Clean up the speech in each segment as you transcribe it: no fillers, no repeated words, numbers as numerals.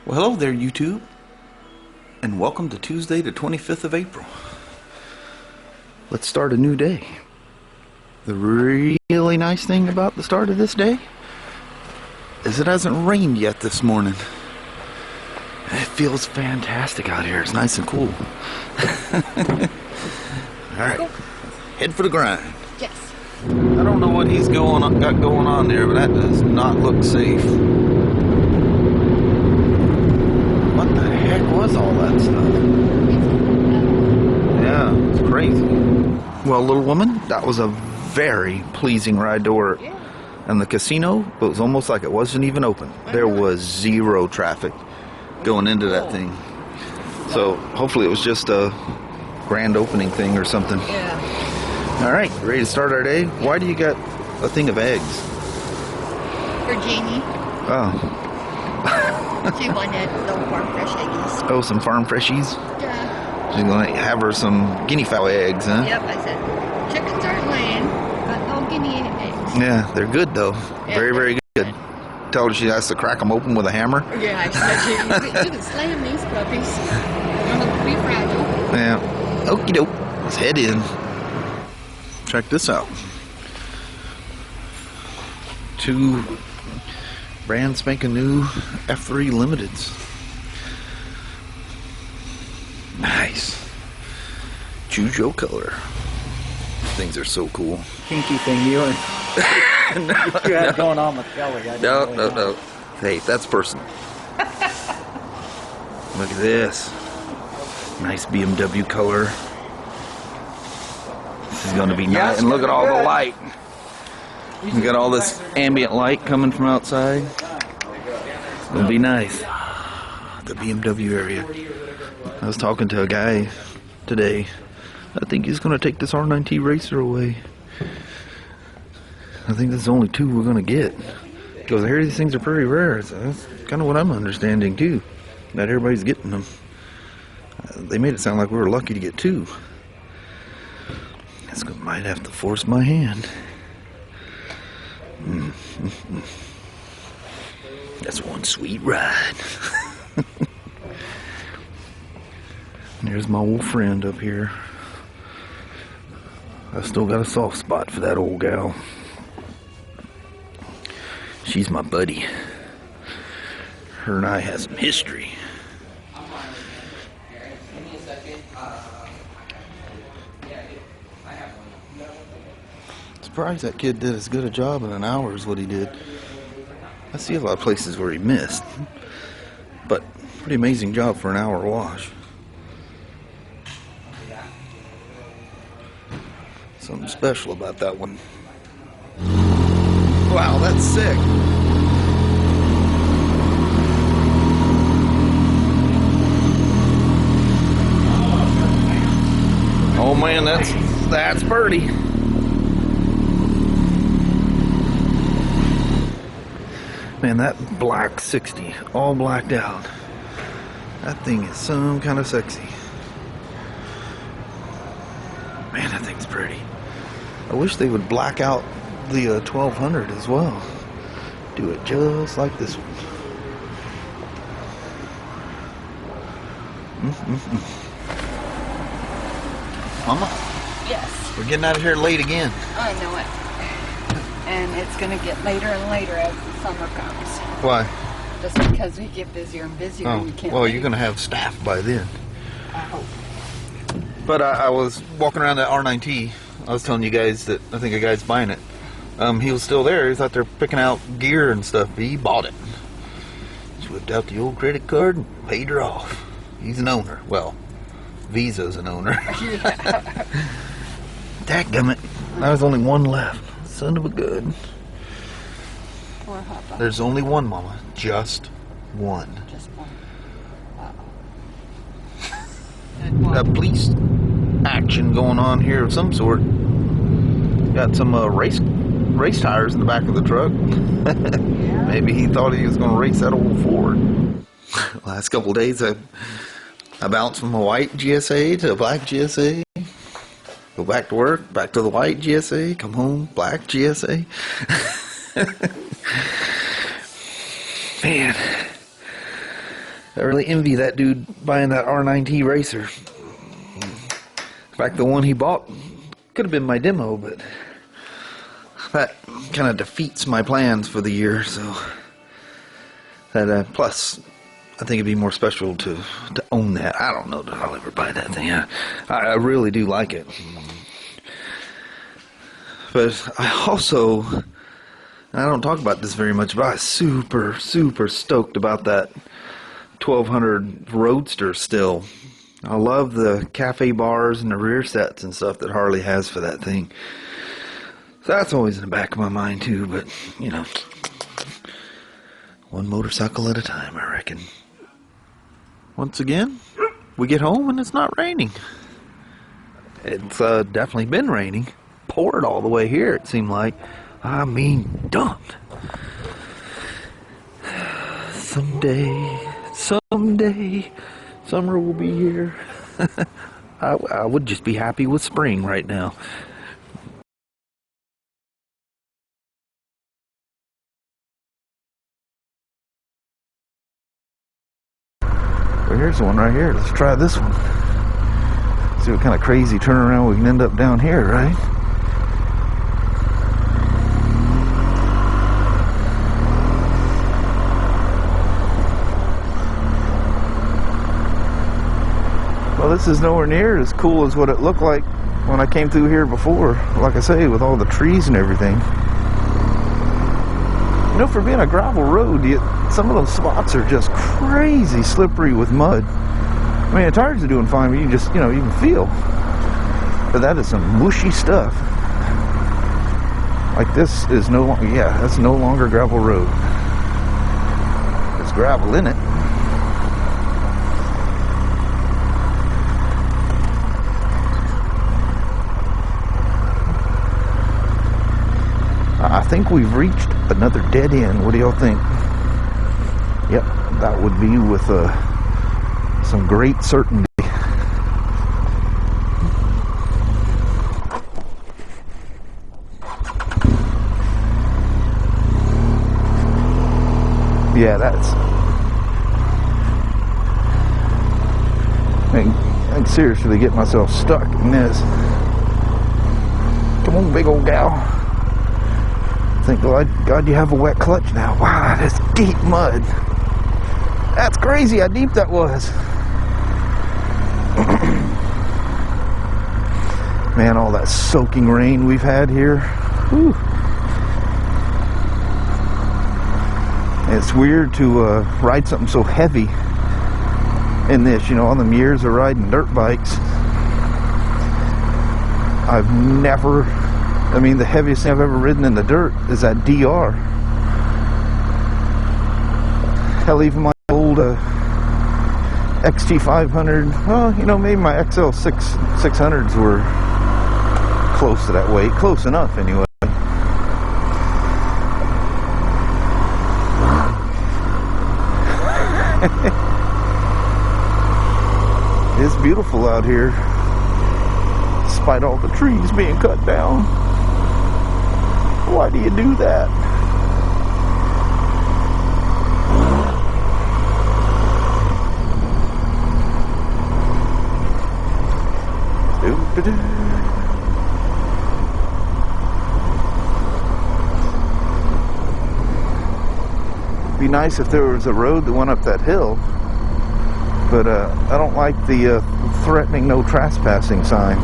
Well, hello there, YouTube, and welcome to Tuesday, the 25th of April. Let's start a new day. The really nice thing about the start of this day is it hasn't rained yet this morning. It feels fantastic out here. It's nice and cool. Alright, head for the grind. Yes. I don't know what he's got going on there, but that does not look safe. What the heck was all that stuff? Yeah, it's crazy. Well, little woman, that was a very pleasing ride to work. Yeah. And the casino, it was almost like it wasn't even open. There was zero traffic going into that thing. So hopefully it was just a grand opening thing or something. Yeah. All right, ready to start our day? Why do you got a thing of eggs? For Jamie. Oh. She wanted little farm fresh eggies. Oh, some farm freshies? Yeah. She's gonna have her some guinea fowl eggs, huh? Yep, I said, chickens aren't laying, but little guinea eggs. Yeah, they're good though. Yeah, Very, very good. Tell her she has to crack them open with a hammer. Yeah, I said, you can slam these puppies. They look to be fragile. Yeah. Okie doke. Let's head in. Check this out. Two brand spanking new F3 Limiteds. Nice. Choose your color. Things are so cool. Kinky thing you had going on with Kelly. No. Hey, that's personal. Look at this. Nice BMW color. This is going to be nice. And look at all the light. We got all this ambient light coming from outside. It's going to be nice. The BMW area. I was talking to a guy today. I think he's going to take this R9T Racer away. I think that's the only two we're going to get. Because I hear these things are pretty rare. So that's kind of what I'm understanding too. Not everybody's getting them. They made it sound like we were lucky to get two. Might have to force my hand. That's one sweet ride. There's my old friend up here. I still got a soft spot for that old gal. She's my buddy. Her and I have some history. Surprised that kid did as good a job in an hour as what he did. I see a lot of places where he missed, but pretty amazing job for an hour wash. Something special about that one. Wow, that's sick. Oh man, that's birdie. Man, that black 60, all blacked out. That thing is some kind of sexy. Man, that thing's pretty. I wish they would black out the 1200 as well. Do it just like this one. Mama? Yes. We're getting out of here late again. I know it. And it's going to get later and later as the summer comes. Why? Just because we get busier and busier and we can't well, leave. you're going to have staff by then. I hope. But I was walking around that R9T. I was telling you guys that I think a guy's buying it. He was still there. He was out there picking out gear and stuff. He bought it. Just whipped out the old credit card and paid her off. He's an owner. Well, Visa's an owner. Yeah. Dadgummit. There's only one left. Son of a good. Poor Papa. There's only one, Mama. Just one. Just one. Got police action going on here of some sort. Got some race tires in the back of the truck. Yeah. Maybe he thought he was going to race that old Ford. Last couple of days I bounced from a white GSA to a black GSA. Go back to work, back to the white GSA, come home, black GSA. Man, I really envy that dude buying that R9T Racer. In fact, the one he bought could have been my demo, but that kind of defeats my plans for the year. So that plus, I think it'd be more special to own that. I don't know that I'll ever buy that thing. I really do like it, but I also, and I don't talk about this very much, but I'm super stoked about that 1200 Roadster still. I love the cafe bars and the rear sets and stuff that Harley has for that thing. So that's always in the back of my mind too, but you know, one motorcycle at a time, I reckon. Once again, we get home and it's not raining. It's definitely been raining. Poured all the way here, it seemed like. I mean, dumped. Someday, summer will be here. I would just be happy with spring right now. Well, here's one right here. Let's try this one. See what kind of crazy turnaround we can end up down here, right? Well, this is nowhere near as cool as what it looked like when I came through here before. Like I say, with all the trees and everything. You know, for being a gravel road, some of those spots are just crazy slippery with mud. I mean, the tires are doing fine, but you can just, you know, you can feel. But that is some mushy stuff. Like this is no longer, yeah, that's no longer gravel road. There's gravel in it. I think we've reached another dead end. What do y'all think? Yep, that would be with some great certainty. Yeah, that's... I can seriously get myself stuck in this. Come on, big old gal. Think, God, you have a wet clutch now. Wow, that's deep mud. That's crazy how deep that was. Man, all that soaking rain we've had here. Whew. It's weird to ride something so heavy in this. You know, all them years of riding dirt bikes, I've never... I mean, the heaviest thing I've ever ridden in the dirt is that DR. Hell, even my old XT500, well, you know, maybe my XL 600s were close to that weight. Close enough, anyway. It's beautiful out here, despite all the trees being cut down. Why do you do that? Be nice if there was a road that went up that hill, but I don't like the threatening no trespassing sign.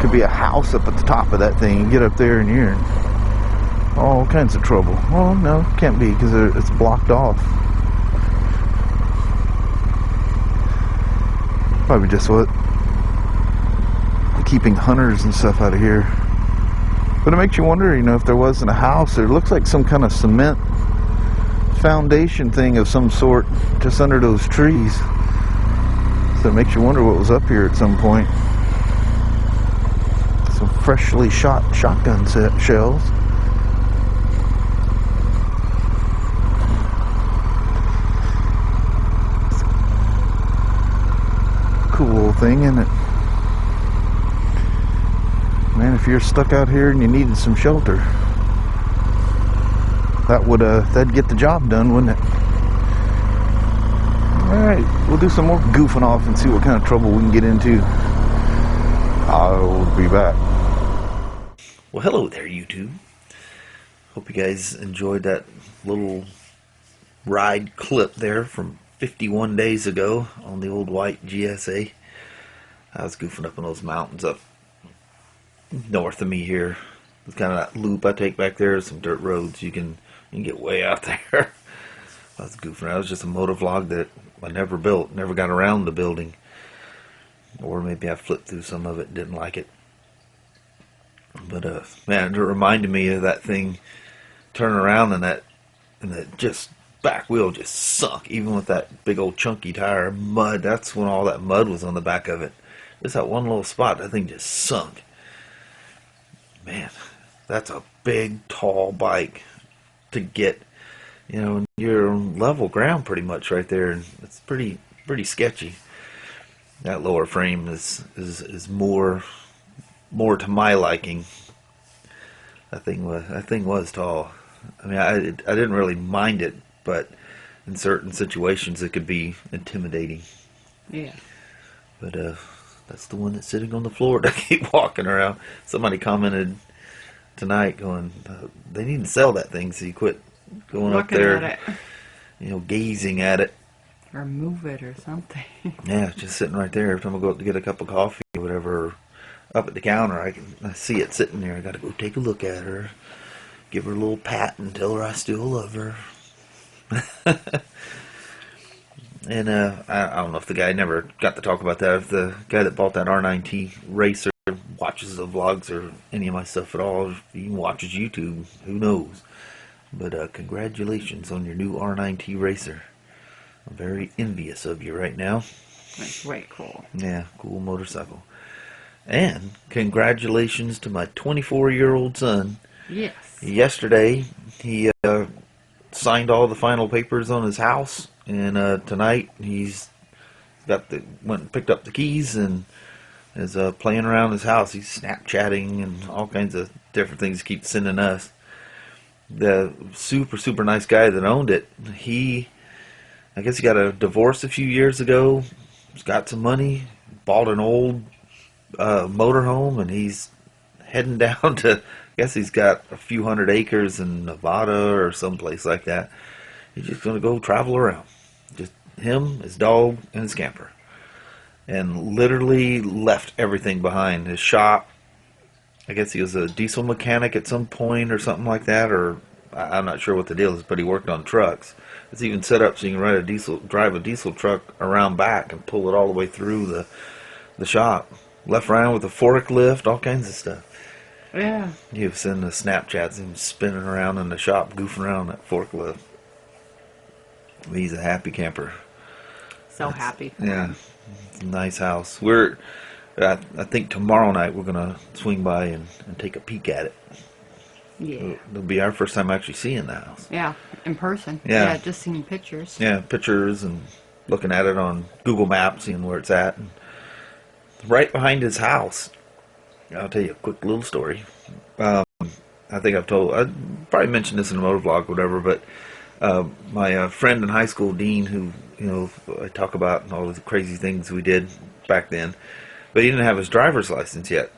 Could be a house up at the top of that thing. You get up there and you're in all kinds of trouble. Well, no, can't be, because it's blocked off. Probably just what? Keeping hunters and stuff out of here. But it makes you wonder, you know, if there wasn't a house, it looks like some kind of cement foundation thing of some sort just under those trees. So it makes you wonder what was up here at some point. Some freshly shot shotgun shells. Cool little thing, isn't it? Man, if you're stuck out here and you needed some shelter, that would that'd get the job done, wouldn't it? we'll do some more goofing off and see what kind of trouble we can get into. I'll be back. Well, hello there, YouTube. Hope you guys enjoyed that little ride clip there from 51 days ago on the old white GSA. I was goofing up in those mountains up north of me here. It's kind of that loop I take back there, some dirt roads. You can get way out there. I was goofing. That was just a motovlog that I never built, never got around to building. Or maybe I flipped through some of it, didn't like it. But man, it reminded me of that thing turning around and that just back wheel just sunk, even with that big old chunky tire. Mud, that's when all that mud was on the back of it. Just that one little spot, that thing just sunk. Man, that's a big, tall bike to get, you know, you're on level ground pretty much right there, and it's pretty sketchy. That lower frame is more to my liking. That thing was tall. I mean, I didn't really mind it, but in certain situations it could be intimidating. Yeah. But that's the one that's sitting on the floor to keep walking around. Somebody commented tonight going, they need to sell that thing so you quit going up there, at it. You know, gazing at it. Or move it or something. Yeah, just sitting right there. Every time I go up to get a cup of coffee or whatever, up at the counter, I see it sitting there. I got to go take a look at her, give her a little pat and tell her I still love her. And I don't know if the guy never got to talk about that. If the guy that bought that R9T Racer watches the vlogs or any of my stuff at all, if he watches YouTube, who knows. But congratulations on your new R9T Racer. I'm very envious of you right now. That's way cool. Yeah, cool motorcycle. And congratulations to my 24-year-old son. Yes. Yesterday, he signed all the final papers on his house, and tonight he's went and picked up the keys and is playing around his house. He's Snapchatting and all kinds of different things he keeps sending us. The super nice guy that owned it, I guess he got a divorce a few years ago. He's got some money, bought an old motorhome, and he's heading down to, I guess he's got a few hundred acres in Nevada or someplace like that. He's just going to go travel around. Just him, his dog, and his camper. And literally left everything behind. His shop, I guess he was a diesel mechanic at some point or something like that, or I'm not sure what the deal is, but he worked on trucks. It's even set up so you can drive a diesel truck around back and pull it all the way through the shop. Left around with a forklift, all kinds of stuff. Yeah. You've seen the Snapchats him spinning around in the shop, goofing around on that forklift. He's a happy camper. So happy. Yeah. It's a nice house. I think tomorrow night we're going to swing by and take a peek at it. Yeah. It'll be our first time actually seeing the house. Yeah, in person. Yeah. Just seeing pictures. Yeah, pictures and looking at it on Google Maps, seeing where it's at. And right behind his house, I'll tell you a quick little story. I think I probably mentioned this in a motovlog or whatever, but my friend in high school, Dean, who, you know, I talk about and all the crazy things we did back then, but he didn't have his driver's license yet.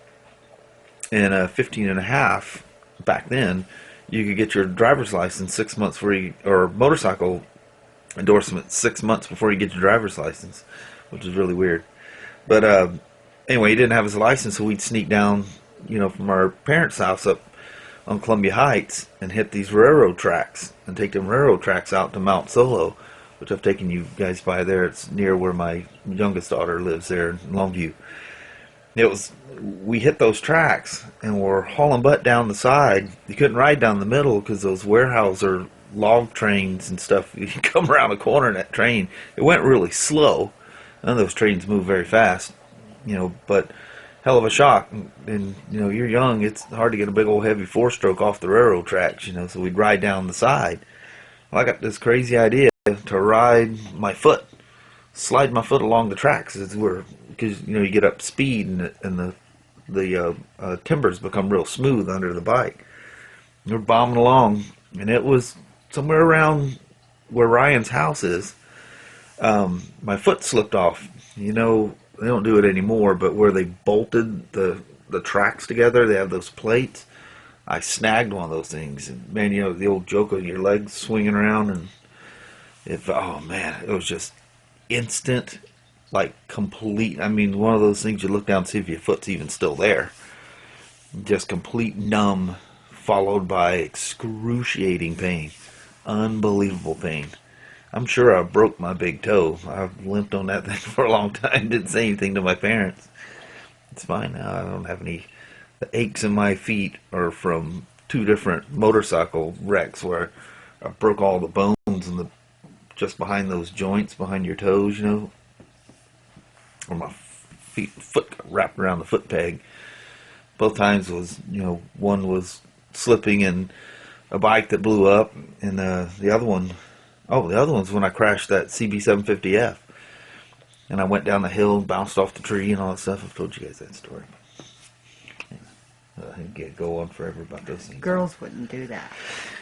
And 15 and a half back then, you could get your driver's license 6 months or motorcycle endorsement 6 months before you get your driver's license, which is really weird. But anyway, he didn't have his license, so we'd sneak down, you know, from our parents' house up on Columbia Heights and hit these railroad tracks and take them railroad tracks out to Mount Solo, which I've taken you guys by there. It's near where my youngest daughter lives there in Longview. We hit those tracks and we're hauling butt down the side. You couldn't ride down the middle because those warehouse or log trains and stuff, you come around the corner in that train. It went really slow. None of those trains move very fast, you know, but hell of a shock. And you know, you're young, it's hard to get a big old heavy four-stroke off the railroad tracks, you know, so we'd ride down the side. Well, I got this crazy idea to ride my foot, slide my foot along the tracks because you know, you get up speed and the timbers become real smooth under the bike. We're bombing along, and it was somewhere around where Ryan's house is. My foot slipped off. You know, they don't do it anymore, but where they bolted the tracks together, they have those plates. I snagged one of those things, and man, you know the old joke of your legs swinging around, and oh man, it was just instant, like complete. I mean, one of those things you look down and see if your foot's even still there. Just complete numb, followed by excruciating pain, unbelievable pain. I'm sure I broke my big toe. I've limped on that thing for a long time. Didn't say anything to my parents. It's fine now. I don't have any. The aches in my feet are from 2 different motorcycle wrecks where I broke all the bones in the just behind those joints behind your toes, you know, where my foot got wrapped around the foot peg. Both times was, you know, one was slipping in a bike that blew up, and the other one, the other one's when I crashed that CB750F, and I went down the hill, bounced off the tree, and all that stuff. I've told you guys that story. I could go on forever about those things. Girls wouldn't do that,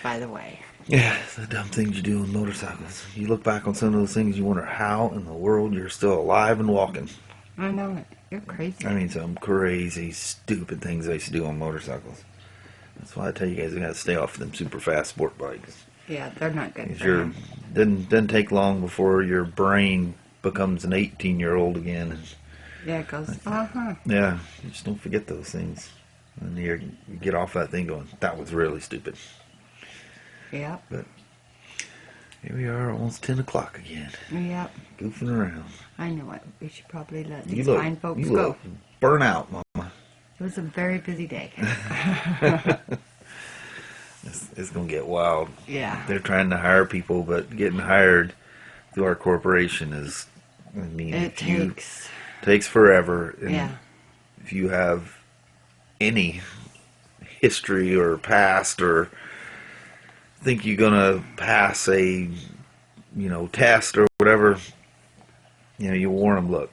by the way. Yeah, it's the dumb things you do on motorcycles. You look back on some of those things, you wonder how in the world you're still alive and walking. I know it. You're crazy. I mean, some crazy, stupid things I used to do on motorcycles. That's why I tell you guys, you got to stay off of them super fast sport bikes. Yeah, they're not good. Didn't take long before your brain becomes an 18-year-old again. And, yeah, it goes. Yeah, you just don't forget those things. And you get off that thing going, that was really stupid. Yeah. But here we are, almost 10 o'clock again. Yep. Goofing around. I know it. We should probably let these fine folks you go. Look burn out, Mama. It was a very busy day. It's going to get wild. Yeah. They're trying to hire people, but getting hired through our corporation is, I mean, it takes forever. And yeah. if you have any history or past or think you're gonna pass a test or whatever, you warn them, look,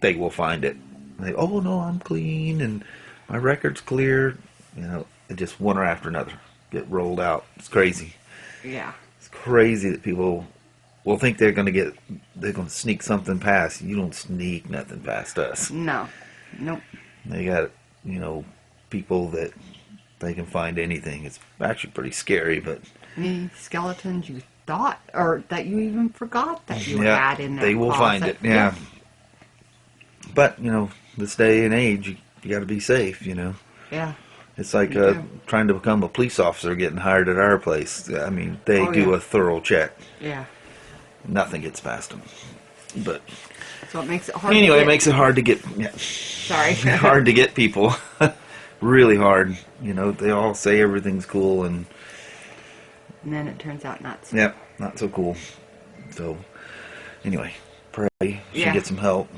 they will find it. And they, oh no, I'm clean and my record's clear. Just one after another get rolled out. It's crazy. Yeah, it's crazy that people will think they're gonna sneak something past. You don't sneak nothing past us. No, nope. They got people that they can find anything. It's actually pretty scary, but any skeletons you thought or that you even forgot that you had in there, they will find it. Yeah. But this day and age, you got to be safe. Yeah. It's like trying to become a police officer getting hired at our place. I mean, they do a thorough check. Yeah. Nothing gets past them. But so it makes it hard. Anyway, it makes it hard to get. Yeah. Sorry. Hard to get people. Really hard. They all say everything's cool, and then it turns out not so. Yep, not so cool. So, anyway, pray she get some help.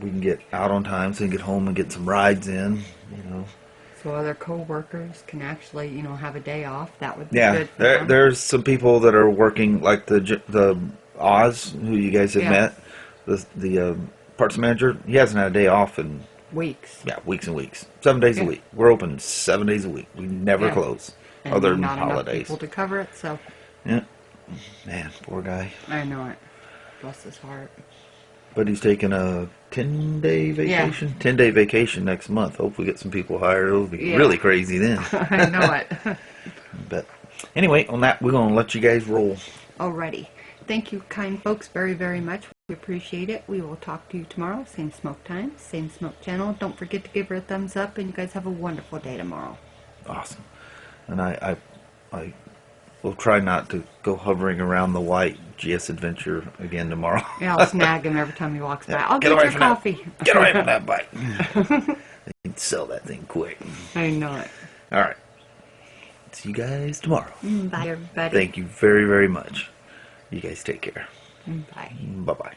We can get out on time so we can get home and get some rides in. So other co-workers can actually, have a day off. That would be good for them. There's some people that are working, like the Oz, who you guys have met, the parts manager. He hasn't had a day off in weeks. Yeah, weeks and weeks. 7 days a week. We're open 7 days a week. We never close, and other than not holidays. Enough people to cover it, so. Yeah, man, poor guy. I know it. Bless his heart. But he's taking a 10-day vacation. Yeah. 10-day vacation next month. Hopefully, get some people hired. It'll be really crazy then. I know it. But anyway, on that, we're gonna let you guys roll. Alrighty. Thank you, kind folks, very, very much. We appreciate it. We will talk to you tomorrow. Same smoke time, same smoke channel. Don't forget to give her a thumbs up, and you guys have a wonderful day tomorrow. Awesome. And I will try not to go hovering around the white GS Adventure again tomorrow. Yeah, I'll snag him every time he walks by. I'll get your coffee. Get away from that bike. They can sell that thing quick. I know it. All right. See you guys tomorrow. Bye, everybody. Thank you very, very much. You guys take care. Bye. Bye-bye.